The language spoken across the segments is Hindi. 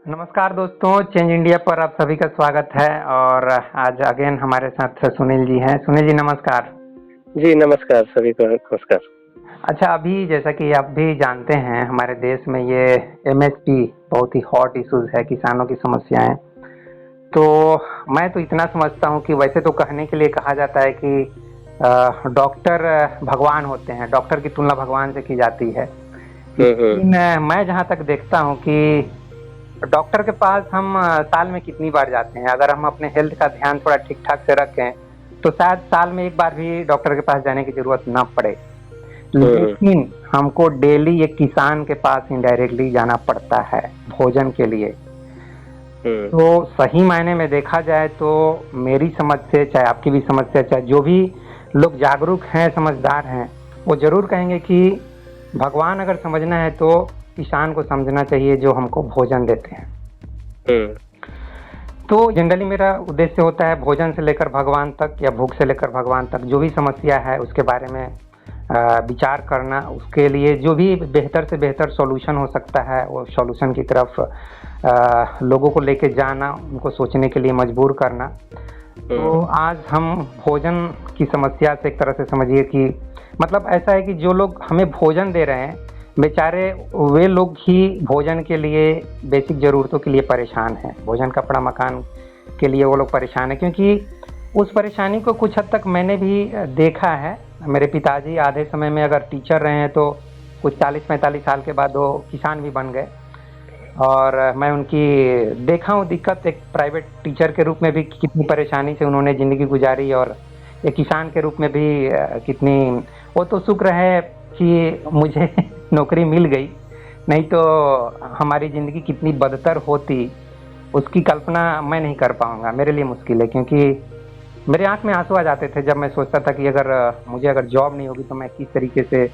नमस्कार दोस्तों, चेंज इंडिया पर आप सभी का स्वागत है। और आज अगेन हमारे साथ सुनील जी हैं। सुनील जी नमस्कार। जी नमस्कार, सभी को नमस्कार। अच्छा, अभी जैसा कि आप भी जानते हैं हमारे देश में ये एमएसपी बहुत ही हॉट इश्यूज है, किसानों की समस्याएं। तो मैं तो इतना समझता हूं कि वैसे तो कहने के लिए कहा जाता है कि डॉक्टर भगवान होते हैं, डॉक्टर की तुलना भगवान से की जाती है। हम्म। लेकिन मैं जहां तक देखता हूं कि डॉक्टर के पास हम साल में कितनी बार जाते हैं? अगर हम अपने हेल्थ का ध्यान थोड़ा ठीक ठाक से रखें तो शायद साल में एक बार भी डॉक्टर के पास जाने की जरूरत ना पड़े। हम्म। लेकिन हमको डेली एक किसान के पास इनडायरेक्टली जाना पड़ता है भोजन के लिए। हम्म। तो सही मायने में देखा जाए तो मेरी समझ से, चाहे आपकी भी समझ से, चाहे जो भी लोग जागरूक हैं, समझदार हैं, वो जरूर कहेंगे कि भगवान अगर समझना है तो किसान को समझना चाहिए जो हमको भोजन देते हैं। हम्म। तो जनरली मेरा उद्देश्य होता है भोजन से लेकर भगवान तक या भूख से लेकर भगवान तक जो भी समस्या है उसके बारे में विचार करना, उसके लिए जो भी बेहतर से बेहतर सॉल्यूशन हो सकता है वो सॉल्यूशन की तरफ लोगों को लेके जाना, उनको सोचने के लिए मजबूर करना। तो आज हम भोजन की समस्या से एक तरह से समझिए कि मतलब ऐसा है कि जो लोग हमें भोजन दे रहे हैं बेचारे वे लोग ही भोजन के लिए, बेसिक ज़रूरतों के लिए परेशान हैं। भोजन, कपड़ा, मकान के लिए वो लोग परेशान हैं, क्योंकि उस परेशानी को कुछ हद तक मैंने भी देखा है। मेरे पिताजी आधे समय में अगर टीचर रहे हैं तो कुछ 40-45 साल के बाद वो किसान भी बन गए। और मैं उनकी देखा हूँ दिक्कत, एक प्राइवेट टीचर के रूप में भी कितनी परेशानी से उन्होंने ज़िंदगी गुजारी, और एक किसान के रूप में भी कितनी। वो तो शुक्र है कि मुझे नौकरी मिल गई, नहीं तो हमारी ज़िंदगी कितनी बदतर होती उसकी कल्पना मैं नहीं कर पाऊंगा। मेरे लिए मुश्किल है, क्योंकि मेरे आंख में आंसू आ जाते थे जब मैं सोचता था कि अगर मुझे जॉब नहीं होगी तो मैं किस तरीके से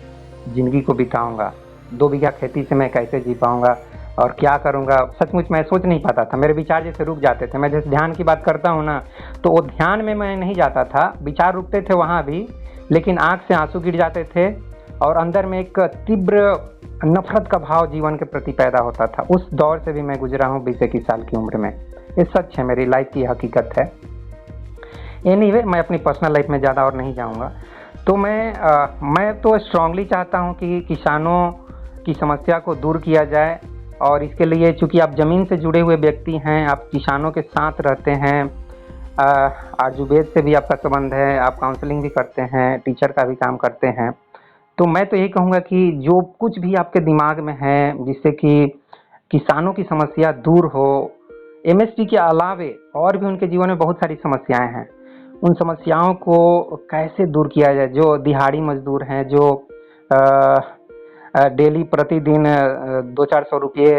ज़िंदगी को बिताऊंगा, 2 बीघा खेती से मैं कैसे जी पाऊंगा और क्या करूंगा। सचमुच मैं सोच नहीं पाता था, मेरे विचार जैसे रुक जाते थे। मैं जैसे ध्यान की बात करता हूँ ना, तो वो ध्यान में मैं नहीं जाता था, विचार रुकते थे वहाँ भी, लेकिन आंख से आंसू गिर जाते थे और अंदर में एक तीव्र नफरत का भाव जीवन के प्रति पैदा होता था। उस दौर से भी मैं गुजरा हूँ 20-21 साल की उम्र में। ये सच है, मेरी लाइफ की हकीकत है। एनीवे, मैं अपनी पर्सनल लाइफ में ज़्यादा और नहीं जाऊँगा। तो मैं तो स्ट्रांगली चाहता हूँ कि किसानों की समस्या को दूर किया जाए। और इसके लिए चूँकि आप ज़मीन से जुड़े हुए व्यक्ति हैं, आप किसानों के साथ रहते हैं, आयुर्वेद से भी आपका संबंध है, आप काउंसलिंग भी करते हैं, टीचर का भी काम करते हैं। तो मैं तो यही कहूँगा कि जो कुछ भी आपके दिमाग में है जिससे कि किसानों की समस्या दूर हो, एमएसपी के अलावे और भी उनके जीवन में बहुत सारी समस्याएं हैं, उन समस्याओं को कैसे दूर किया जाए। जो दिहाड़ी मजदूर हैं, जो डेली प्रतिदिन 200-400 रुपये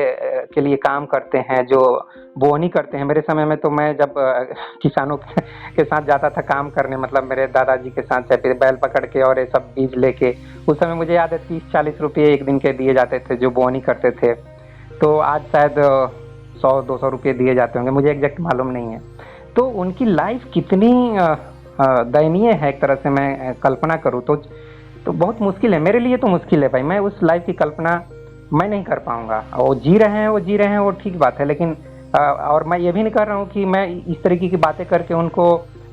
के लिए काम करते हैं, जो बोवनी करते हैं। मेरे समय में तो मैं जब किसानों के साथ जाता था काम करने, मतलब मेरे दादाजी के साथ, चाहे बैल पकड़ के और ये सब बीज लेके, उस समय मुझे याद है 30-40 रुपये एक दिन के दिए जाते थे जो बोवनी करते थे। तो आज शायद 100-200 रुपये दिए जाते होंगे, मुझे एग्जैक्ट मालूम नहीं है। तो उनकी लाइफ कितनी दयनीय है, एक तरह से मैं कल्पना करूँ तो बहुत मुश्किल है। मेरे लिए तो मुश्किल है भाई, मैं उस लाइफ की कल्पना मैं नहीं कर पाऊंगा। वो जी रहे हैं वो ठीक बात है, लेकिन और मैं ये भी नहीं कर रहा हूँ कि मैं इस तरीके की बातें करके उनको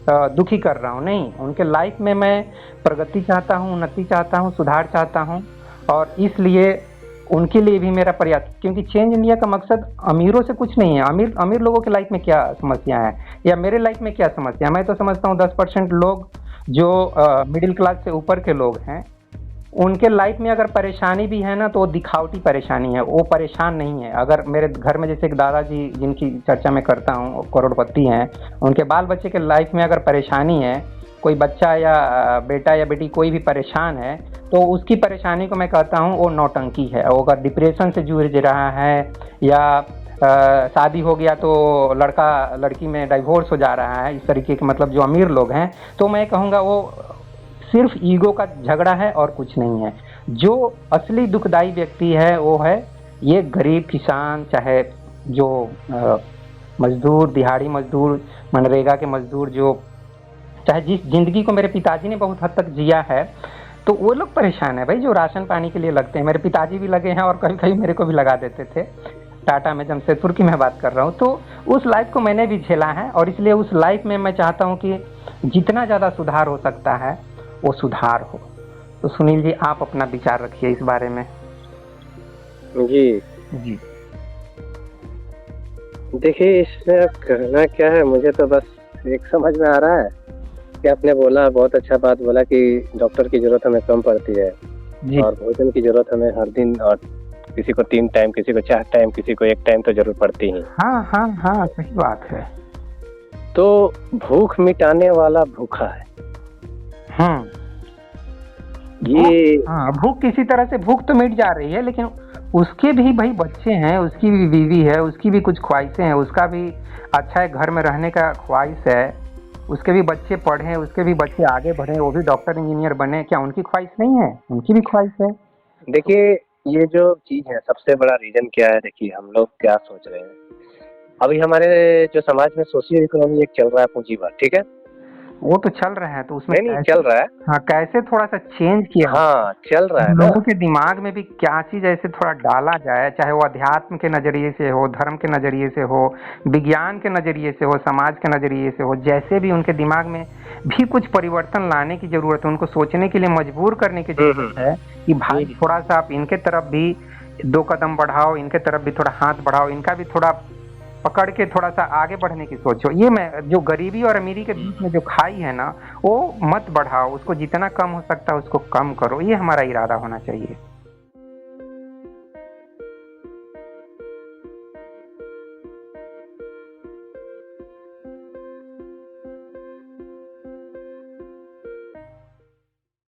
दुखी कर रहा हूँ। नहीं, उनके लाइफ में मैं प्रगति चाहता हूँ, उन्नति चाहता हूँ, सुधार चाहता हूँ। और इसलिए उनके लिए भी मेरा प्रयास, क्योंकि चेंज इंडिया का मकसद अमीरों से कुछ नहीं है। अमीर अमीर लोगों की लाइफ में क्या समस्या है या मेरे लाइफ में क्या समस्या है, मैं तो समझता हूँ 10% लोग जो मिडिल क्लास से ऊपर के लोग हैं, उनके लाइफ में अगर परेशानी भी है ना तो वो दिखावटी परेशानी है, वो परेशान नहीं है। अगर मेरे घर में जैसे एक दादाजी जिनकी चर्चा मैं करता हूँ, करोड़पति हैं, उनके बाल बच्चे के लाइफ में अगर परेशानी है, कोई बच्चा या बेटा या बेटी कोई भी परेशान है, तो उसकी परेशानी को मैं कहता हूँ वो नौटंकी है। वो अगर डिप्रेशन से जूझ रहा है या शादी हो गया तो लड़का लड़की में डाइवोर्स हो जा रहा है, इस तरीके के, मतलब जो अमीर लोग हैं, तो मैं कहूँगा वो सिर्फ ईगो का झगड़ा है और कुछ नहीं है। जो असली दुखदाई व्यक्ति है वो है ये गरीब किसान, चाहे जो मजदूर, दिहाड़ी मजदूर, मनरेगा के मजदूर, जो चाहे जिस जिंदगी को मेरे पिताजी ने बहुत हद तक जिया है, तो वो लोग परेशान है भाई, जो राशन पानी के लिए लगते हैं। मेरे पिताजी भी लगे हैं और कभी कभी मेरे को भी लगा देते थे। टाटा में जमशेदपुर की मैं बात कर रहा हूँ। तो उस लाइफ को मैंने भी झेला है और इसलिए उस लाइफ में मैं चाहता हूँ कि जितना ज़्यादा सुधार हो सकता है वो सुधार हो। तो सुनील जी, आप अपना विचार रखिए इस बारे में। जी जी। देखिए, इसमें अब कहना क्या है, मुझे तो बस एक समझ में आ रहा है कि आपने बोला, बहुत अच्छा बात बोला कि डॉक्टर की जरूरत हमें कम पड़ती है जी। और भोजन की जरूरत हमें हर दिन, और किसी को 3 टाइम, किसी को 4 टाइम, किसी को 1 टाइम तो जरूर पड़ती ही। हाँ हाँ हाँ, सही बात है। तो भूख मिटाने वाला भूखा है। ये हाँ, भूख किसी तरह से भूख तो मिट जा रही है, लेकिन उसके भी भाई बच्चे हैं, उसकी भी बीवी है, उसकी भी कुछ ख्वाहिशें हैं, उसका भी अच्छा है घर में रहने का ख्वाहिश है, उसके भी बच्चे पढ़ें, उसके भी बच्चे आगे बढ़ें, वो भी डॉक्टर इंजीनियर बने, क्या उनकी ख्वाहिश नहीं है? उनकी भी ख्वाहिश है। देखिए, ये जो चीज है, सबसे बड़ा रीजन क्या है? देखिए, हम लोग क्या सोच रहे हैं, अभी हमारे जो समाज में सोशियो इकोनॉमी एक चल रहा है, पूंजीवाद, ठीक है? वो तो चल रहा है, तो उसमें नहीं कैसे, चल रहा है। हाँ, कैसे थोड़ा सा चेंज किया, हाँ, चल रहा है ना। लोगों के दिमाग में भी क्या चीज ऐसे थोड़ा डाला जाए, चाहे वो अध्यात्म के नजरिए से हो, धर्म के नजरिए से हो, विज्ञान के नजरिए से हो, समाज के नजरिए से हो, जैसे भी उनके दिमाग में भी कुछ परिवर्तन लाने की जरूरत है, उनको सोचने के लिए मजबूर करने की जरूरत है कि भाई थोड़ा सा आप इनके तरफ भी 2 कदम बढ़ाओ, इनके तरफ भी थोड़ा हाथ बढ़ाओ, इनका भी थोड़ा पकड़ के थोड़ा सा आगे बढ़ने की सोचो। ये मैं जो गरीबी और अमीरी के बीच में जो खाई है ना, वो मत बढ़ाओ, उसको जितना कम हो सकता है उसको कम करो, ये हमारा इरादा होना चाहिए।